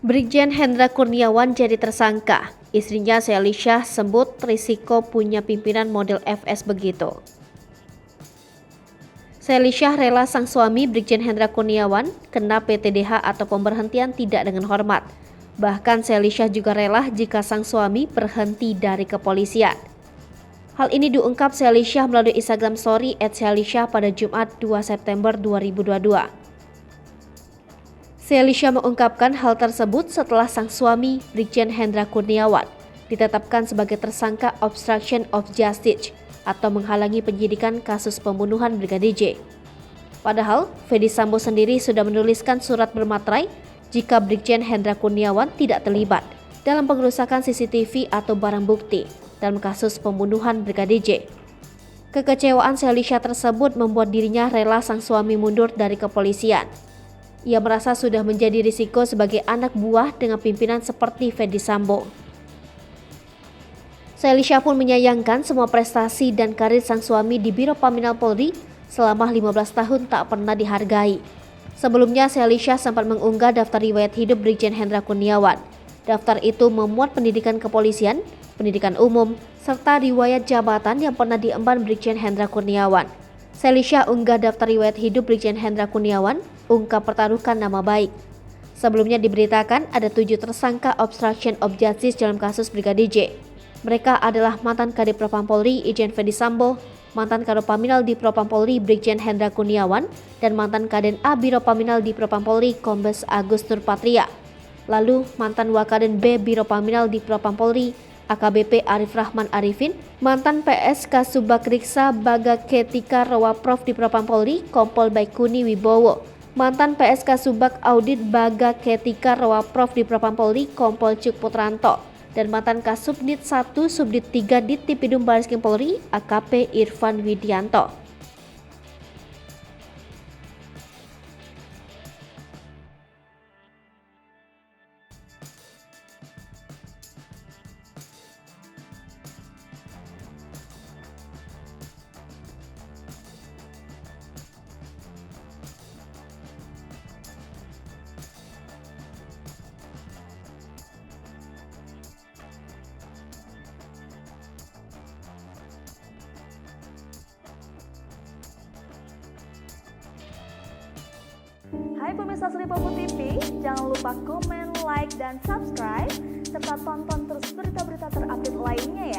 Brigjen Hendra Kurniawan jadi tersangka. Istrinya Selisyah sebut risiko punya pimpinan model FS begitu. Selisyah rela sang suami Brigjen Hendra Kurniawan kena PTDH atau pemberhentian tidak dengan hormat. Bahkan Selisyah juga rela jika sang suami berhenti dari kepolisian. Hal ini diungkap Selisyah melalui Instagram Story @Selisyah pada Jumat 2 September 2022. Selisyah mengungkapkan hal tersebut setelah sang suami, Brigjen Hendra Kurniawan, ditetapkan sebagai tersangka obstruction of justice atau menghalangi penyidikan kasus pembunuhan Brigadir J. Padahal, Fedy Sambo sendiri sudah menuliskan surat bermaterai jika Brigjen Hendra Kurniawan tidak terlibat dalam pengerusakan CCTV atau barang bukti dalam kasus pembunuhan Brigadir J. Kekecewaan Selisyah tersebut membuat dirinya rela sang suami mundur dari kepolisian. Ia merasa sudah menjadi risiko sebagai anak buah dengan pimpinan seperti Fedy Sambo. Selisyah pun menyayangkan semua prestasi dan karir sang suami di Biro Paminal Polri selama 15 tahun tak pernah dihargai. Sebelumnya Selisyah sempat mengunggah daftar riwayat hidup Brigjen Hendra Kurniawan. Daftar itu memuat pendidikan kepolisian, pendidikan umum, serta riwayat jabatan yang pernah diemban Brigjen Hendra Kurniawan. Selisyah unggah daftar riwayat hidup Brigjen Hendra Kurniawan, ungkap pertaruhkan nama baik. Sebelumnya diberitakan ada 7 tersangka obstruction of justice dalam kasus Brigadir J. Mereka adalah mantan Kadif Propam Polri Irjen Fedy Sambo, mantan Kadif Paminal di Propam Polri Brigjen Hendra Kurniawan, dan mantan Kaden A Biro Paminal di Propam Polri Kombes Agus Nurpatria. Lalu mantan Wakaden B Biro Paminal di Propam Polri AKBP Arif Rahman Arifin, mantan PSK Subak Riksa Baga Ketika Rawaprov di Propam Polri Kompol Baikuni Wibowo, mantan PSK Subak Audit Baga Ketika Rawaprov di Propam Polri Kompol Cuk Putranto, dan mantan Kasubdit 1 Subdit 3 Ditripidum Bareskrim Polri AKP Irfan Widianto. Hai pemirsa Sri Popo TV, jangan lupa komen, like, dan subscribe, serta tonton terus berita-berita terupdate lainnya ya.